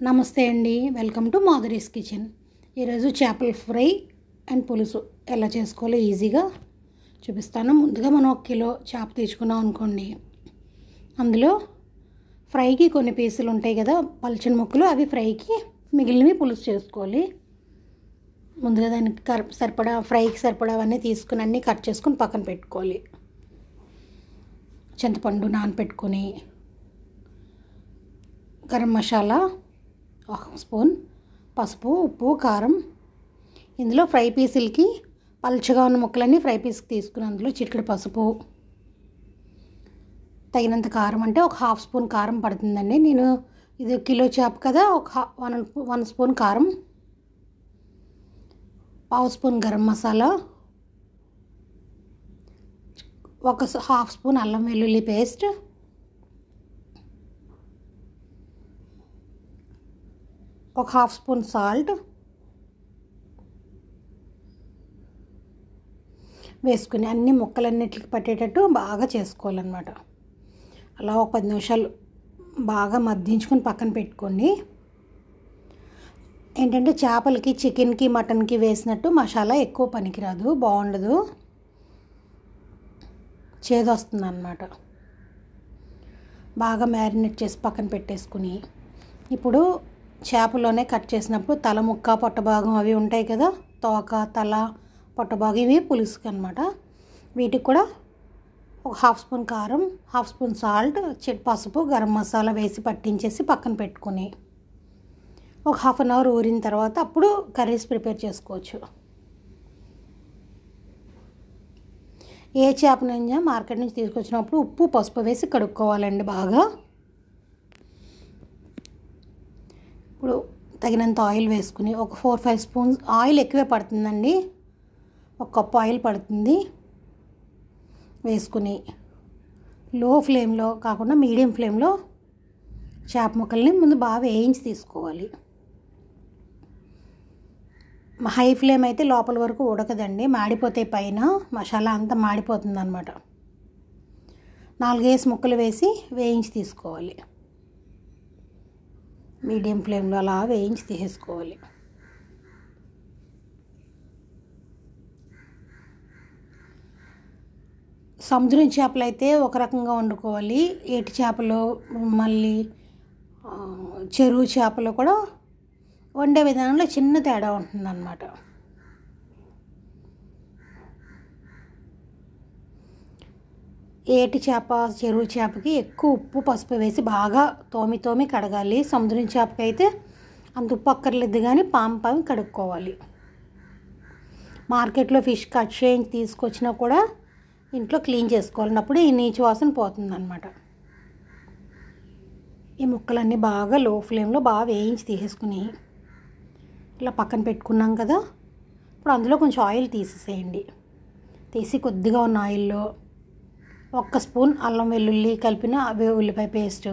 నమస్తే అండి, welcome to Madhuri's kitchen. ఈరోజు చేపల ఫ్రై అండ్ పులుసు ఎలా చేసుకోవాలో ఈజీగా చూపిస్తాను. ముందుగా మనం 1 కిలో చేప తీసుకున్నాం అనుకోండి, అందులో ఫ్రైకి కొన్ని పీసులు ఉంటాయి కదా, పల్చని ముక్కలు, అవి ఫ్రైకి, మిగిలినవి పులుసు చేసుకోవాలి. ముందుగా దానికి సరిపడా ఫ్రైకి సరిపడా అవన్నీ తీసుకుని అన్నీ కట్ చేసుకుని పక్కన పెట్టుకోవాలి. చింతపండు నానపెట్టుకొని, గరం మసాలా 1 స్పూన్, పసుపు, ఉప్పు, కారం. ఇందులో ఫ్రై పీసులకి పల్చగా ఉన్న ముక్కలన్నీ ఫ్రై పీస్కి తీసుకుని అందులో చిటికెడు పసుపు, తగినంత కారం, అంటే 1/2 స్పూన్ కారం పడుతుందండి. నేను ఇది కిలో చేప కదా, 1 స్పూన్ కారం, 1/2 స్పూన్ గరం మసాలా, 1/2 స్పూన్ అల్లం వెల్లుల్లి పేస్ట్, 1/2 స్పూన్ సాల్ట్ వేసుకుని అన్ని ముక్కలన్నిటికి పట్టేటట్టు బాగా చేసుకోవాలన్నమాట. అలా 10 నిమిషాలు బాగా మగ్గించుకొని పక్కన పెట్టుకోండి. ఏంటంటే చేపలకి, చికెన్కి, మటన్కి వేసినట్టు మసాలా ఎక్కువ పనికిరాదు, బాగుండదు, చేదొస్తుంది అన్నమాట. బాగా మ్యారినేట్ చేసి పక్కన పెట్టేసుకుని, ఇప్పుడు చేపలోనే కట్ చేసినప్పుడు తల ముక్క, పొట్ట భాగం అవి ఉంటాయి కదా, తోక, తల, పొట్ట భాగం, ఇవి పులుసుకి అనమాట. వీటికి కూడా 1/2 స్పూన్ కారం, 1/2 స్పూన్ సాల్ట్, పసుపు, గరం మసాలా వేసి పట్టించేసి పక్కన పెట్టుకుని ఒక 1/2 అవర్ ఊరిన తర్వాత అప్పుడు కర్రీస్ ప్రిపేర్ చేసుకోవచ్చు. ఏ చేపనైనా మార్కెట్ నుంచి తీసుకొచ్చినప్పుడు ఉప్పు, పసుపు వేసి కడుక్కోవాలండి బాగా. ఇప్పుడు తగినంత ఆయిల్ వేసుకుని ఒక 4-5 స్పూన్స్, ఆయిల్ ఎక్కువే పడుతుందండి, 1 కప్పు ఆయిల్ పడుతుంది, వేసుకుని లో ఫ్లేమ్లో కాకుండా మీడియం ఫ్లేమ్లో చేప ముక్కల్ని ముందు బాగా వేయించి తీసుకోవాలి. హై ఫ్లేమ్ అయితే లోపల వరకు ఉడకదండి, మాడిపోతే పైన మసాలా అంతా మాడిపోతుంది అన్నమాట. 4 ముక్కలు వేసి వేయించి తీసుకోవాలి. మీడియం ఫ్లేమ్లో అలా వేయించి తీసేసుకోవాలి. సముద్రం చేపలు అయితే ఒక రకంగా వండుకోవాలి, ఏటి చేపలు, మళ్ళీ చెరువు చేపలు కూడా వండే విధానంలో చిన్న తేడా ఉంటుందన్నమాట. ఏటి చేప, చెరువు చేపకి ఎక్కువ ఉప్పు, పసుపు వేసి బాగా తోమి కడగాలి. సముద్రం చేపకి అయితే అంత ఉప్పు అక్కర్లేదు, కానీ పాము కడుక్కోవాలి. మార్కెట్లో ఫిష్ కట్ చేయించి తీసుకొచ్చినా కూడా ఇంట్లో క్లీన్ చేసుకోవాలి, అప్పుడు ఈ నీచు వాసన పోతుందన్నమాట. ఈ ముక్కలన్నీ బాగా లో ఫ్లేమ్లో బాగా వేయించి తీసేసుకుని ఇలా పక్కన పెట్టుకున్నాం కదా. ఇప్పుడు అందులో కొంచెం ఆయిల్ తీసేసేయండి. తీసి కొద్దిగా ఉన్న ఆయిల్లో 1 స్పూన్ అల్లం వెల్లుల్లి కలిపిన ఉల్లిపాయ పేస్ట్,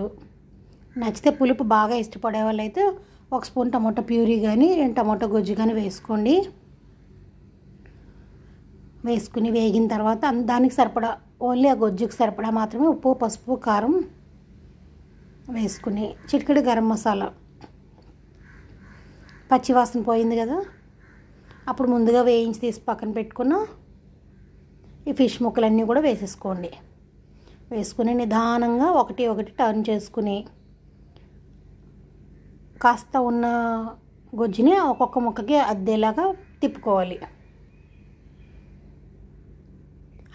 నచ్చితే పులుపు బాగా ఇష్టపడే వాళ్ళైతే 1 స్పూన్ టమాటో ప్యూరీ కానీ టమాటో గొజ్జు కానీ వేసుకోండి. వేసుకుని వేగిన తర్వాత దానికి సరిపడా, ఓన్లీ ఆ గొజ్జుకి సరిపడా మాత్రమే ఉప్పు, పసుపు, కారం వేసుకుని చిటికెడు గరం మసాలా, పచ్చివాసన పోయింది కదా, అప్పుడు ముందుగా వేయించి తీసి పక్కన పెట్టుకున్న ఈ ఫిష్ ముక్కలన్నీ కూడా వేసేసుకోండి. వేసుకుని నిదానంగా ఒకటి టర్న్ చేసుకుని కాస్త ఉన్న గొజ్జుని ఒక్కొక్క ముక్కకి అద్దేలాగా తిప్పుకోవాలి.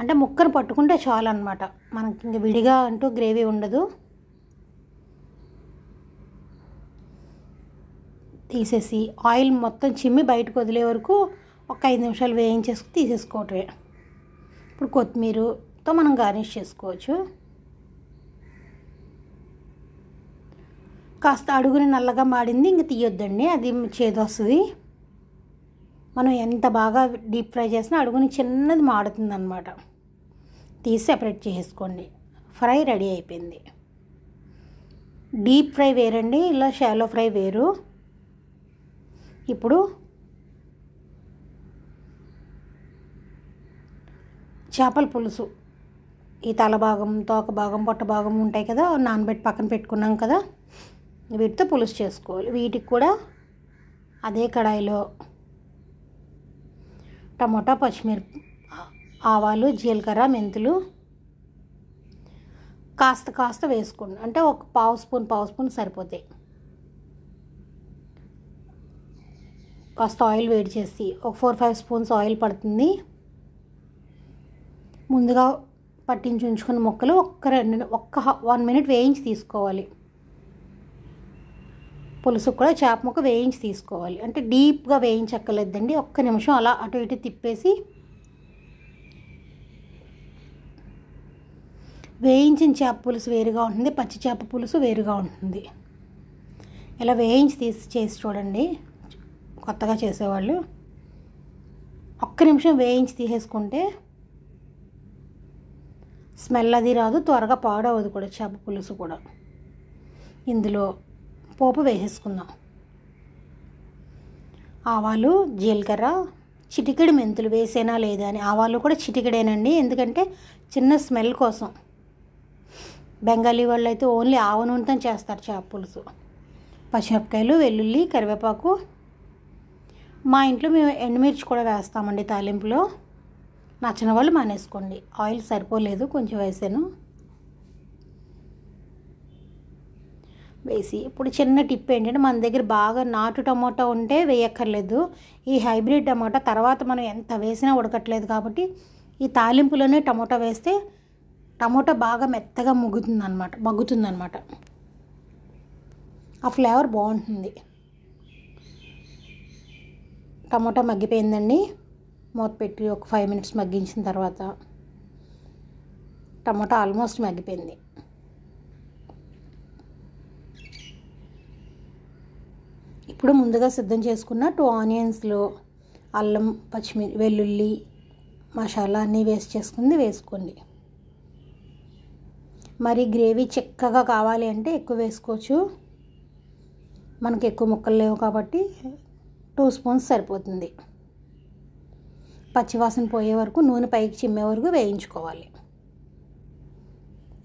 అంటే ముక్కను పట్టుకుంటే చాలు అన్నమాట, మనకి ఇంక విడిగా అంటూ గ్రేవీ ఉండదు. తీసేసి ఆయిల్ మొత్తం చిమ్మి బయటకు వదిలే వరకు ఒక 5 నిమిషాలు వేయించేసుకు తీసేసుకోవటమే. ఇప్పుడు కొత్తిమీరతో మనం గార్నిష్ చేసుకోవచ్చు. కాస్త అడుగుని నల్లగా మాడింది ఇంక తీయొద్దండి, అది చేదు వస్తుంది. మనం ఎంత బాగా డీప్ ఫ్రై చేసినా అడుగుని చిన్నది మాడుతుంది అన్నమాట. తీసి సెపరేట్ చేసుకోండి. ఫ్రై రెడీ అయిపోయింది. డీప్ ఫ్రై వేరండి, ఇలా షాలో ఫ్రై వేరు. ఇప్పుడు చేపల పులుసు, ఈ తల భాగం, తోక భాగం, పొట్ట భాగం ఉంటాయి కదా, నానబెట్టి పక్కన పెట్టుకున్నాం కదా, వీటితో పులుసు చేసుకోవాలి. వీటికి కూడా అదే కడాయిలో టమోటా, పచ్చిమిరప, ఆవాలు, జీలకర్ర, మెంతులు కాస్త వేసుకోండి. అంటే ఒక పావు స్పూన్ సరిపోతాయి. కాస్త ఆయిల్ వేడి చేసి ఒక 4-5 స్పూన్స్ ఆయిల్ పడుతుంది. ముందుగా పట్టించి ఉంచుకున్న ముక్కలు ఒక్క 1 మినిట్ వేయించి తీసుకోవాలి. పులుసు కూడా చేప ముక్క వేయించి తీసుకోవాలి. అంటే డీప్గా వేయించక్కర్లేదండి. ఒక్క నిమిషం అలా అటు ఇటు తిప్పేసి వేయించిన చేప పులుసు వేరుగా ఉంటుంది, పచ్చి చేప పులుసు వేరుగా ఉంటుంది. ఇలా వేయించి చేసి చూడండి. కొత్తగా చేసేవాళ్ళు ఒక్క నిమిషం వేయించి తీసేసుకుంటే స్మెల్ అది రాదు, త్వరగా పాడవదు కూడా చేప పులుసు కూడా. ఇందులో పోపు వేసేసుకుందాం. ఆవాలు, జీలకర్ర, చిటికెడు మెంతులు వేసేనా లేదా అని. ఆవాలు కూడా చిటికెడేనండి, ఎందుకంటే చిన్న స్మెల్ కోసం. బెంగాలీ వాళ్ళు అయితే ఓన్లీ ఆవ నూనెతో చేస్తారు చేప పులుసు. పచ్చిమిరపకాయలు, వెల్లుల్లి, కరివేపాకు. మా ఇంట్లో మేము ఎండుమిర్చి కూడా వేస్తామండి తాలింపులో. నచ్చిన వాళ్ళు మానేసుకోండి. ఆయిల్ సరిపోలేదు, కొంచెం వేసాను. వేసి ఇప్పుడు చిన్న టిప్ ఏంటంటే, మన దగ్గర బాగా నాటు టమోటా ఉంటే వేయక్కర్లేదు. ఈ హైబ్రిడ్ టమోటా తర్వాత మనం ఎంత వేసినా ఉడకట్లేదు కాబట్టి ఈ తాలింపులోనే టమోటా వేస్తే టమోటా బాగా మెత్తగా మగ్గుతుందన్నమాట. ఆ ఫ్లేవర్ బాగుంటుంది. టమోటా మగ్గిపోయిందండి. మూత పెట్టి ఒక 5 మినిట్స్ మగ్గించిన తర్వాత టమోటా ఆల్మోస్ట్ మగ్గిపోయింది. ఇప్పుడు ముందుగా సిద్ధం చేసుకున్న 2 ఆనియన్స్లో అల్లం, వెల్లుల్లి, మసాలా అన్నీ వేసుకోండి. మరి గ్రేవీ చిక్కగా కావాలి అంటే ఎక్కువ వేసుకోవచ్చు. మనకి ఎక్కువ ముక్కలు లేవు కాబట్టి 2 స్పూన్స్ సరిపోతుంది. పచ్చివాసన పోయే వరకు, నూనె పైకి చిమ్మే వరకు వేయించుకోవాలి.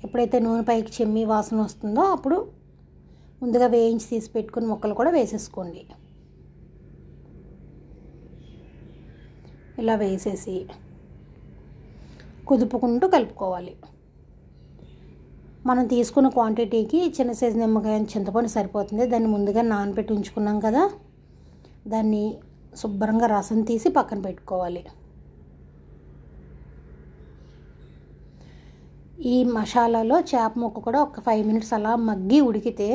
ఎప్పుడైతే నూనె పైకి చిమ్మి వాసన వస్తుందో అప్పుడు ముందుగా వేయించి తీసి పెట్టుకుని ముక్కలు కూడా వేసేసుకోండి. ఇలా వేసేసి కుదుపుకుంటూ కలుపుకోవాలి. మనం తీసుకున్న క్వాంటిటీకి చిన్న సైజు నిమ్మకాయ చింతపండు సరిపోతుంది. దాన్ని ముందుగా నానబెట్టి ఉంచుకున్నాం కదా, దాన్ని శుభ్రంగా రసం తీసి పక్కన పెట్టుకోవాలి. ఈ మసాలాలో చేప ముక్క కూడా ఒక 5 మినిట్స్ అలా మగ్గి ఉడికితే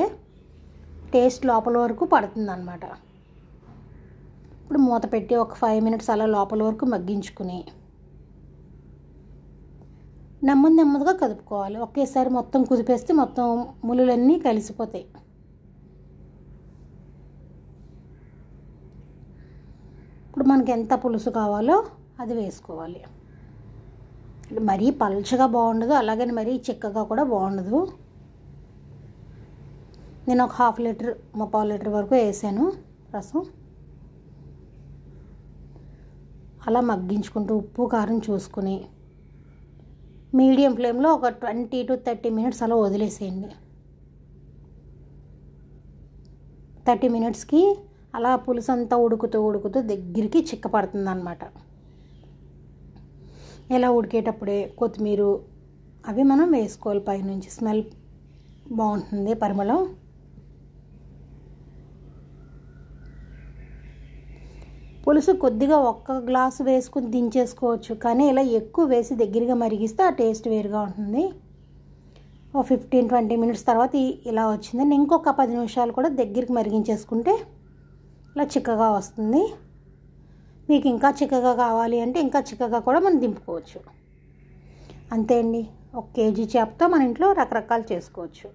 టేస్ట్ లోపల వరకు పడుతుందన్నమాట. ఇప్పుడు మూత పెట్టి ఒక 5 మినిట్స్ అలా లోపల వరకు మగ్గించుకుని నెమ్మదిగా కదుపుకోవాలి. ఒకేసారి మొత్తం కుదిపేస్తే మొత్తం ములులన్నీ కలిసిపోతాయి. ఇప్పుడు మనకి ఎంత పులుసు కావాలో అది వేసుకోవాలి. మరీ పల్చగా బాగుండదు, అలాగని మరీ చిక్కగా కూడా బాగుండదు. నేను ఒక 1/2 లీటర్, 3/4 లీటర్ వరకు వేసాను రసం. అలా మగ్గించుకుంటూ ఉప్పు కారం చూసుకుని మీడియం ఫ్లేమ్లో ఒక 20 to 30 మినిట్స్ అలా వదిలేసేయండి. 30 మినిట్స్కి అలా పులుసు అంతా ఉడుకుతూ దగ్గరికి చిక్కపడుతుంది అన్నమాట. ఇలా ఉడికేటప్పుడే కొత్తిమీర అవి మనం వేసుకోవాలి. పైనుంచి స్మెల్ బాగుంటుంది, పరిమళం. పులుసు కొద్దిగా 1 గ్లాసు వేసుకుని దించేసుకోవచ్చు, కానీ ఇలా ఎక్కువ వేసి దగ్గరగా మరిగిస్తే ఆ టేస్ట్ వేరుగా ఉంటుంది. ఒక 15-20 మినిట్స్ తర్వాత ఇలా వచ్చిందండి. ఇంకొక 10 నిమిషాలు కూడా దగ్గరికి మరిగించేసుకుంటే ఇలా చిక్కగా వస్తుంది. మీకు ఇంకా చిక్కగా కావాలి అంటే ఇంకా చిక్కగా కూడా మనం దింపుకోవచ్చు. అంతే అండి. 1 కేజీ చేపతో మన ఇంట్లో రకరకాలు చేసుకోవచ్చు.